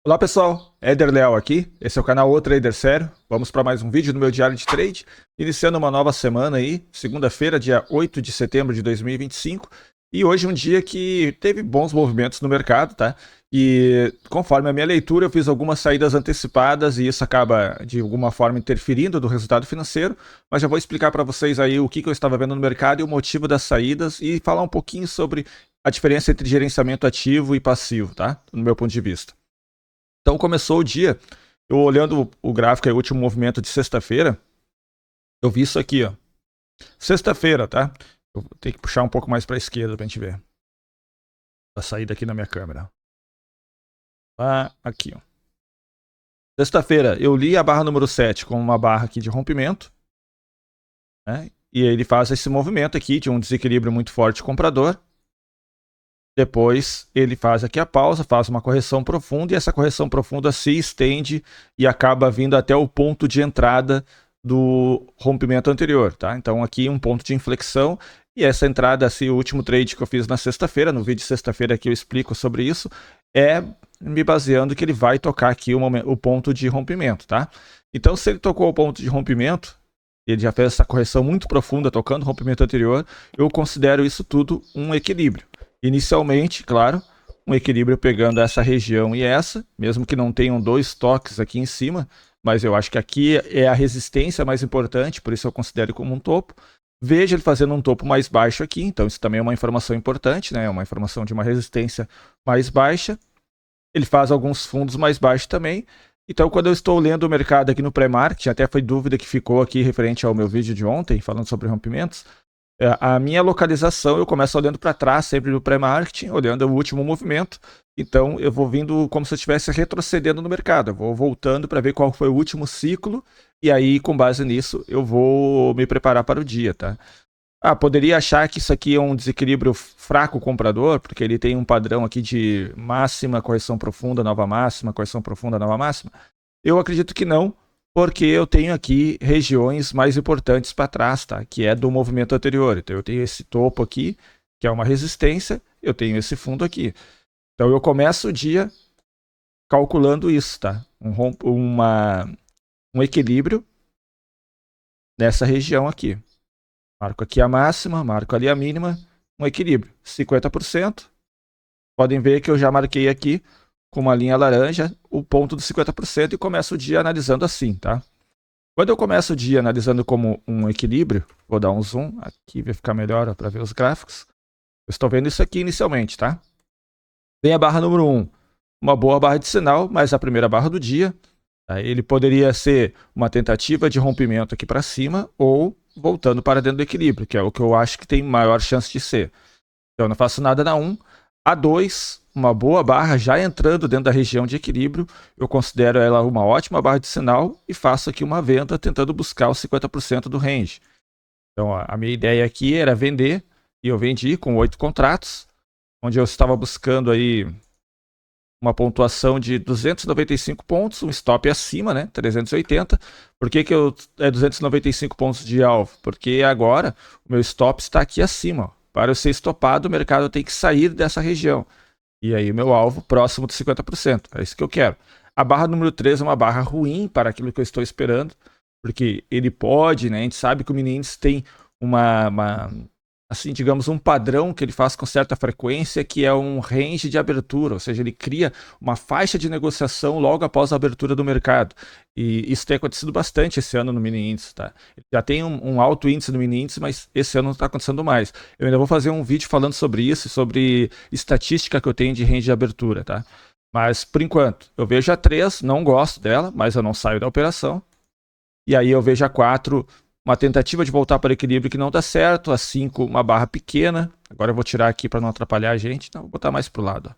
Olá pessoal, Éder Leal aqui, esse é o canal O Trader Sério. Vamos para mais um vídeo no meu diário de trade, iniciando uma nova semana aí, segunda-feira, dia 8 de setembro de 2025. E hoje é um dia que teve bons movimentos no mercado, tá? E conforme a minha leitura, eu fiz algumas saídas antecipadas e isso acaba de alguma forma interferindo no resultado financeiro, mas já vou explicar para vocês aí o que eu estava vendo no mercado e o motivo das saídas e falar um pouquinho sobre a diferença entre gerenciamento ativo e passivo, tá? No meu ponto de vista. Então começou o dia, eu olhando o gráfico aí, o último movimento de sexta-feira, eu vi isso aqui, ó. Sexta-feira, tá? Eu vou ter que puxar um pouco mais para a esquerda pra gente ver. Pra sair daqui na minha câmera. Aqui, ó. Sexta-feira, eu li a barra número 7 como uma barra aqui de rompimento, né? E ele faz esse movimento aqui de um desequilíbrio muito forte comprador. Depois ele faz aqui a pausa, faz uma correção profunda e essa correção profunda se estende e acaba vindo até o ponto de entrada do rompimento anterior, tá? Então aqui um ponto de inflexão e essa entrada, assim, o último trade que eu fiz na sexta-feira, no vídeo de sexta-feira que eu explico sobre isso, é me baseando que ele vai tocar aqui o ponto de rompimento, tá? Então se ele tocou o ponto de rompimento, ele já fez essa correção muito profunda tocando o rompimento anterior, eu considero isso tudo um equilíbrio. Inicialmente, claro, um equilíbrio pegando essa região e essa, mesmo que não tenham dois toques aqui em cima, mas eu acho que aqui é a resistência mais importante, por isso eu considero como um topo. Veja ele fazendo um topo mais baixo aqui, então isso também é uma informação importante, né? É uma informação de uma resistência mais baixa. Ele faz alguns fundos mais baixos também. Então, quando eu estou lendo o mercado aqui no pré-market, até foi dúvida que ficou aqui referente ao meu vídeo de ontem, falando sobre rompimentos, a minha localização, eu começo olhando para trás, sempre no pré-marketing, olhando o último movimento. Então, eu vou vindo como se eu estivesse retrocedendo no mercado. Eu vou voltando para ver qual foi o último ciclo. E aí, com base nisso, eu vou me preparar para o dia, tá? Poderia achar que isso aqui é um desequilíbrio fraco comprador, porque ele tem um padrão aqui de máxima, correção profunda, nova máxima, correção profunda, nova máxima. Eu acredito que não, porque eu tenho aqui regiões mais importantes para trás, tá? Que é do movimento anterior. Então eu tenho esse topo aqui, que é uma resistência, eu tenho esse fundo aqui. Então eu começo o dia calculando isso, tá? Um equilíbrio nessa região aqui. Marco aqui a máxima, marco ali a mínima, um equilíbrio. 50%. Podem ver que eu já marquei aqui com uma linha laranja o ponto dos 50% e começo o dia analisando assim, tá? Quando eu começo o dia analisando como um equilíbrio, vou dar um zoom, aqui vai ficar melhor para ver os gráficos. Eu estou vendo isso aqui inicialmente, tá? Vem a barra número 1, uma boa barra de sinal, mas a primeira barra do dia. Tá? Ele poderia ser uma tentativa de rompimento aqui para cima ou voltando para dentro do equilíbrio, que é o que eu acho que tem maior chance de ser. Então eu não faço nada na 1. A 2, uma boa barra já entrando dentro da região de equilíbrio, eu considero ela uma ótima barra de sinal e faço aqui uma venda tentando buscar os 50% do range. Então a minha ideia aqui era vender e eu vendi com 8 contratos, onde eu estava buscando aí uma pontuação de 295 pontos, um stop acima, né, 380. Por que é 295 pontos de alvo? Porque agora o meu stop está aqui acima, ó. Para eu ser estopado, o mercado tem que sair dessa região. E aí o meu alvo próximo de 50%. É isso que eu quero. A barra número 3 é uma barra ruim para aquilo que eu estou esperando, porque ele pode, né? A gente sabe que o mini índice tem assim, digamos, um padrão que ele faz com certa frequência, que é um range de abertura, ou seja, ele cria uma faixa de negociação logo após a abertura do mercado. E isso tem acontecido bastante esse ano no mini índice, tá? Já tem um alto índice no mini índice, mas esse ano não está acontecendo mais. Eu ainda vou fazer um vídeo falando sobre isso, sobre estatística que eu tenho de range de abertura, tá? Mas, por enquanto, eu vejo a 3, não gosto dela, mas eu não saio da operação. E aí eu vejo a 4, uma tentativa de voltar para o equilíbrio que não dá certo. A 5, uma barra pequena. Agora eu vou tirar aqui para não atrapalhar a gente. Então, vou botar mais para o lado.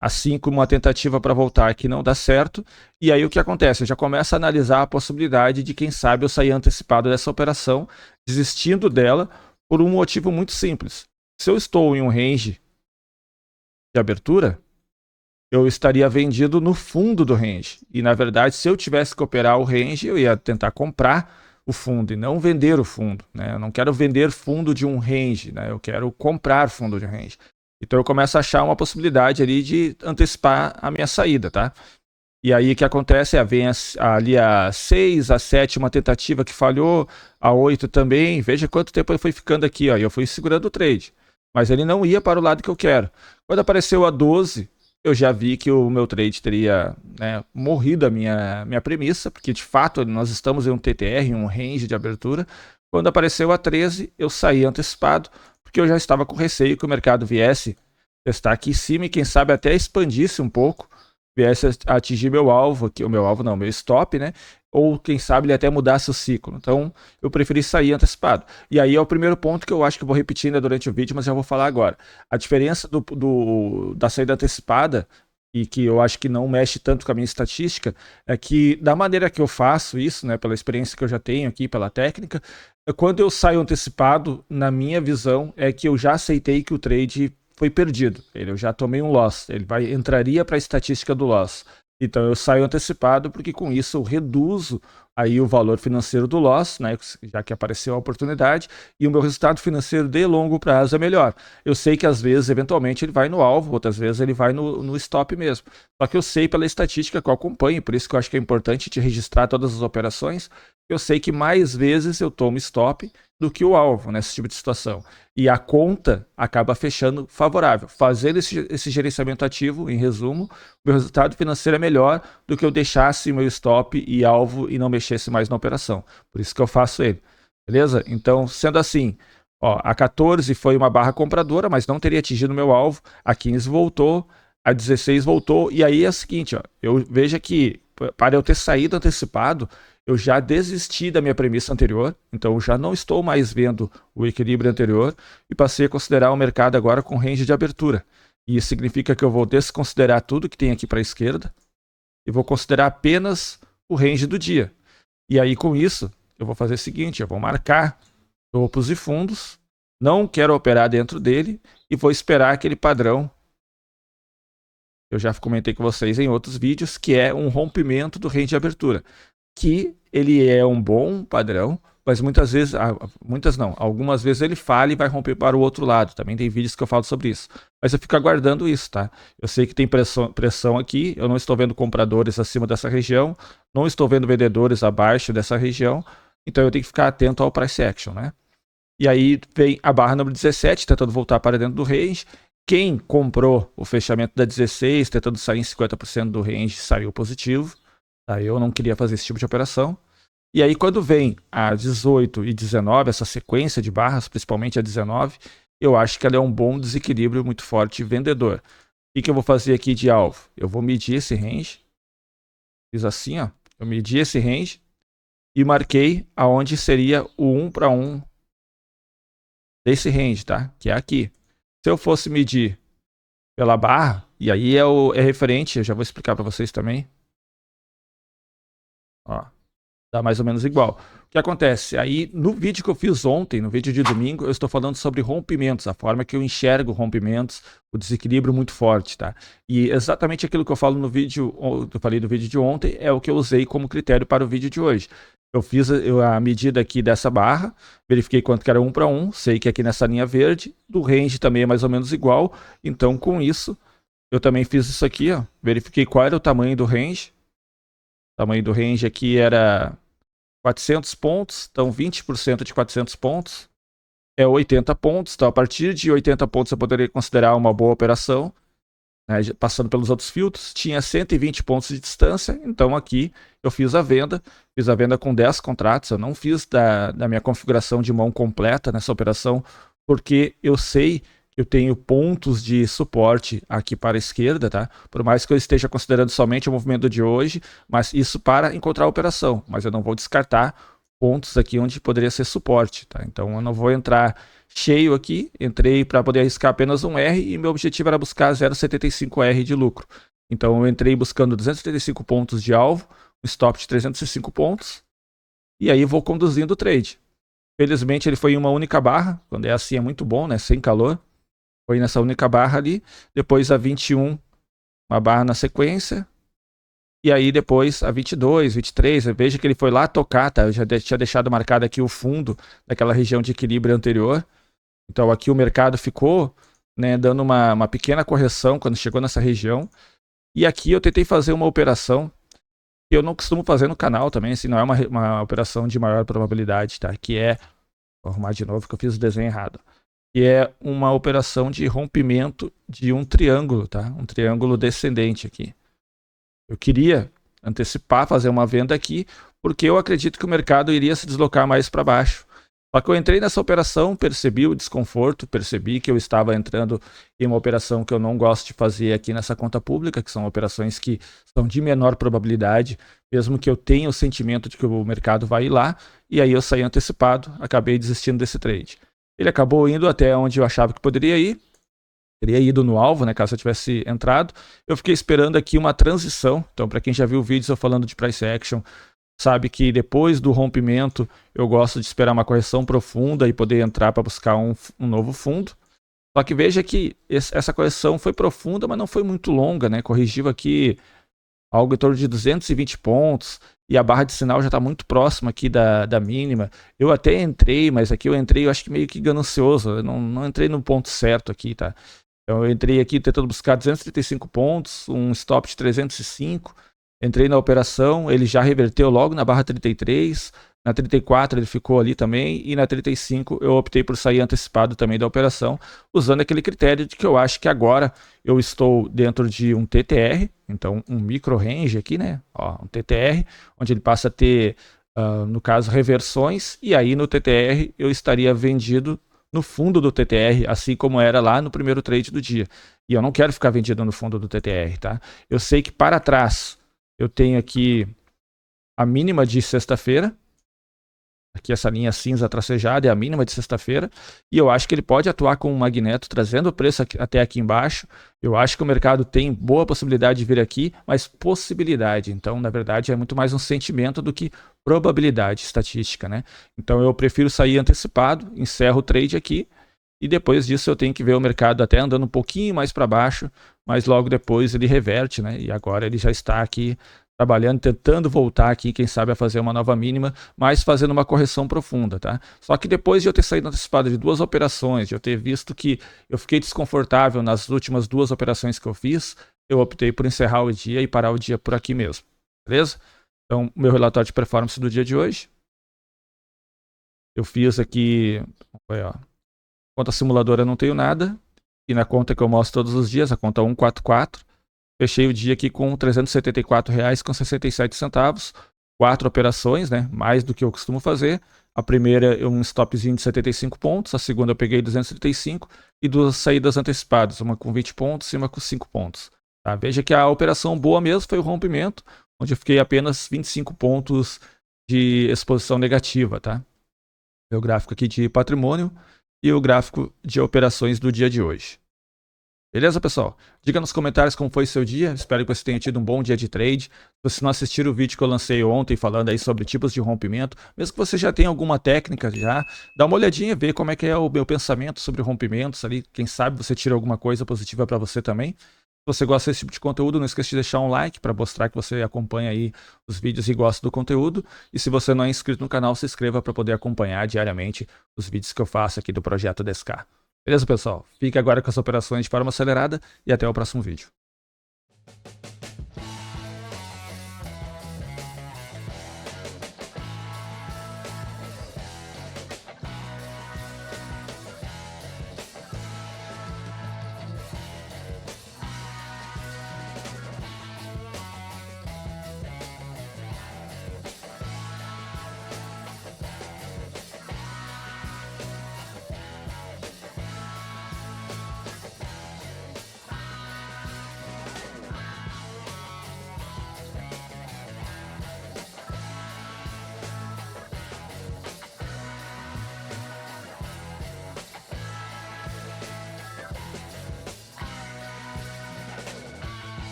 A 5, uma tentativa para voltar que não dá certo. E aí o que acontece? Eu já começo a analisar a possibilidade de, quem sabe, eu sair antecipado dessa operação, desistindo dela por um motivo muito simples. Se eu estou em um range de abertura, eu estaria vendido no fundo do range. E, na verdade, se eu tivesse que operar o range, eu ia tentar comprar o fundo e não vender o fundo, né? Eu não quero vender fundo de um range, né? Eu quero comprar fundo de range. Então eu começo a achar uma possibilidade ali de antecipar a minha saída, tá? E aí o que acontece vem ali a 6, a 7, uma tentativa que falhou, a 8 também. Veja quanto tempo ele foi ficando aqui, ó. E eu fui segurando o trade. Mas ele não ia para o lado que eu quero. Quando apareceu a 12, eu já vi que o meu trade teria, né, morrido a minha premissa, porque de fato nós estamos em um TTR, em um range de abertura. Quando apareceu a 13, eu saí antecipado, porque eu já estava com receio que o mercado viesse testar aqui em cima e quem sabe até expandisse um pouco, viesse a atingir meu alvo, aqui, o meu alvo não, meu stop, né? Ou quem sabe ele até mudasse o ciclo. Então eu preferi sair antecipado. E aí é o primeiro ponto que eu acho que eu vou repetir ainda durante o vídeo, mas já vou falar agora. A diferença da saída antecipada, e que eu acho que não mexe tanto com a minha estatística, é que da maneira que eu faço isso, né, pela experiência que eu já tenho aqui, pela técnica, quando eu saio antecipado, na minha visão, é que eu já aceitei que o trade foi perdido. Eu já tomei um loss. Ele entraria para a estatística do loss. Então eu saio antecipado porque com isso eu reduzo aí o valor financeiro do loss, né, já que apareceu a oportunidade, e o meu resultado financeiro de longo prazo é melhor. Eu sei que às vezes, eventualmente, ele vai no alvo, outras vezes ele vai no stop mesmo. Só que eu sei pela estatística que eu acompanho, por isso que eu acho que é importante te registrar todas as operações. Eu sei que mais vezes eu tomo stop do que o alvo nesse tipo de situação. E a conta acaba fechando favorável. Fazendo esse gerenciamento ativo, em resumo, meu resultado financeiro é melhor do que eu deixasse meu stop e alvo e não mexesse mais na operação. Por isso que eu faço ele. Beleza? Então, sendo assim, ó, a 14 foi uma barra compradora, mas não teria atingido meu alvo. A 15 voltou, a 16 voltou. E aí é o seguinte, ó, eu vejo que para eu ter saído antecipado, eu já desisti da minha premissa anterior, então eu já não estou mais vendo o equilíbrio anterior e passei a considerar o mercado agora com range de abertura. E isso significa que eu vou desconsiderar tudo que tem aqui para a esquerda e vou considerar apenas o range do dia. E aí com isso, eu vou fazer o seguinte, eu vou marcar topos e fundos, não quero operar dentro dele e vou esperar aquele padrão. Eu já comentei com vocês em outros vídeos, que é um rompimento do range de abertura. Que ele é um bom padrão, mas muitas vezes, algumas vezes ele falha e vai romper para o outro lado. Também tem vídeos que eu falo sobre isso. Mas eu fico aguardando isso, tá? Eu sei que tem pressão aqui, eu não estou vendo compradores acima dessa região, não estou vendo vendedores abaixo dessa região, então eu tenho que ficar atento ao price action, né? E aí vem a barra número 17, tentando voltar para dentro do range. Quem comprou o fechamento da 16, tentando sair em 50% do range, saiu positivo. Tá? Eu não queria fazer esse tipo de operação. E aí quando vem a 18 e 19, essa sequência de barras, principalmente a 19, eu acho que ela é um bom desequilíbrio muito forte vendedor. O que eu vou fazer aqui de alvo? Eu vou medir esse range. Fiz assim, ó. Eu medi esse range e marquei aonde seria o 1 para 1 desse range, tá? Que é aqui. Se eu fosse medir pela barra, e aí é referente, eu já vou explicar para vocês também. Ó, dá mais ou menos igual. O que acontece? Aí, no vídeo que eu fiz ontem, no vídeo de domingo, eu estou falando sobre rompimentos, a forma que eu enxergo rompimentos, o desequilíbrio muito forte, tá? E exatamente aquilo que eu falo no vídeo, eu falei do vídeo de ontem, é o que eu usei como critério para o vídeo de hoje. Eu fiz a medida aqui dessa barra, verifiquei quanto que era 1 para 1, sei que aqui nessa linha verde, do range também é mais ou menos igual, então com isso, eu também fiz isso aqui, ó, verifiquei qual era o tamanho do range. O tamanho do range aqui era 400 pontos, então 20% de 400 pontos é 80 pontos, então a partir de 80 pontos eu poderia considerar uma boa operação, né, passando pelos outros filtros, tinha 120 pontos de distância, então aqui eu fiz a venda com 10 contratos, eu não fiz da minha configuração de mão completa nessa operação, porque eu sei que eu tenho pontos de suporte aqui para a esquerda, tá? Por mais que eu esteja considerando somente o movimento de hoje, mas isso para encontrar a operação, mas eu não vou descartar pontos aqui onde poderia ser suporte, tá? Então eu não vou entrar cheio aqui, entrei para poder arriscar apenas um R e meu objetivo era buscar 0,75 R de lucro. Então eu entrei buscando 275 pontos de alvo, um stop de 305 pontos, e aí vou conduzindo o trade. Felizmente ele foi em uma única barra, quando é assim é muito bom, né? Sem calor. Foi nessa única barra ali, depois a 21, uma barra na sequência, e aí depois a 22, 23, veja que ele foi lá tocar, tá? Eu já tinha deixado marcado aqui o fundo daquela região de equilíbrio anterior. Então aqui o mercado ficou né, dando uma pequena correção quando chegou nessa região. E aqui eu tentei fazer uma operação que eu não costumo fazer no canal também, assim, não é uma operação de maior probabilidade, tá? Que é, vou arrumar de novo que eu fiz o desenho errado, que é uma operação de rompimento de um triângulo, tá? Um triângulo descendente aqui. Eu queria antecipar, fazer uma venda aqui, porque eu acredito que o mercado iria se deslocar mais para baixo. Só que eu entrei nessa operação, percebi o desconforto, percebi que eu estava entrando em uma operação que eu não gosto de fazer aqui nessa conta pública, que são operações que são de menor probabilidade, mesmo que eu tenha o sentimento de que o mercado vai ir lá, e aí eu saí antecipado, acabei desistindo desse trade. Ele acabou indo até onde eu achava que poderia ir, teria ido no alvo, né, caso eu tivesse entrado. Eu fiquei esperando aqui uma transição, então para quem já viu vídeos eu falando de price action, sabe que depois do rompimento eu gosto de esperar uma correção profunda e poder entrar para buscar um novo fundo. Só que veja que essa correção foi profunda, mas não foi muito longa, né? Corrigiu aqui algo em torno de 220 pontos e a barra de sinal já está muito próxima aqui da mínima. Eu até entrei, mas aqui eu entrei, eu acho que meio que ganancioso, eu não entrei no ponto certo aqui, tá? Então eu entrei aqui tentando buscar 235 pontos, um stop de 305. Entrei na operação, ele já reverteu logo na barra 33, na 34 ele ficou ali também, e na 35 eu optei por sair antecipado também da operação, usando aquele critério de que eu acho que agora eu estou dentro de um TTR, então um micro range aqui, né? Ó, um TTR, onde ele passa a ter, no caso, reversões, e aí no TTR eu estaria vendido no fundo do TTR, assim como era lá no primeiro trade do dia. E eu não quero ficar vendido no fundo do TTR, tá? Eu sei que para trás eu tenho aqui a mínima de sexta-feira. Aqui essa linha cinza tracejada é a mínima de sexta-feira. E eu acho que ele pode atuar com um magneto, trazendo o preço até aqui embaixo. Eu acho que o mercado tem boa possibilidade de vir aqui, mas possibilidade. Então, na verdade, é muito mais um sentimento do que probabilidade estatística, né? Então, eu prefiro sair antecipado, encerro o trade aqui. E depois disso eu tenho que ver o mercado até andando um pouquinho mais para baixo, mas logo depois ele reverte, né? E agora ele já está aqui trabalhando, tentando voltar aqui, quem sabe a fazer uma nova mínima, mas fazendo uma correção profunda, tá? Só que depois de eu ter saído antecipado de duas operações, de eu ter visto que eu fiquei desconfortável nas últimas duas operações que eu fiz, eu optei por encerrar o dia e parar o dia por aqui mesmo, beleza? Então, meu relatório de performance do dia de hoje. Eu fiz aqui, ó, conta simuladora eu não tenho nada. E na conta que eu mostro todos os dias, a conta 144, fechei o dia aqui com R$ 374,67. 4 operações, né? Mais do que eu costumo fazer. A primeira é um stopzinho de 75 pontos. A segunda eu peguei 235. E duas saídas antecipadas. Uma com 20 pontos e uma com 5 pontos. Tá? Veja que a operação boa mesmo foi o rompimento, onde eu fiquei apenas 25 pontos de exposição negativa, tá? Meu gráfico aqui de patrimônio e o gráfico de operações do dia de hoje. Beleza, pessoal? Diga nos comentários como foi seu dia. Espero que você tenha tido um bom dia de trade. Se você não assistiu o vídeo que eu lancei ontem falando aí sobre tipos de rompimento, mesmo que você já tenha alguma técnica já, dá uma olhadinha, vê como é que é o meu pensamento sobre rompimentos ali. Quem sabe você tira alguma coisa positiva para você também. Se você gosta desse tipo de conteúdo, não esqueça de deixar um like para mostrar que você acompanha aí os vídeos e gosta do conteúdo. E se você não é inscrito no canal, se inscreva para poder acompanhar diariamente os vídeos que eu faço aqui do Projeto 10K. Beleza, pessoal? Fique agora com as operações de forma acelerada e até o próximo vídeo.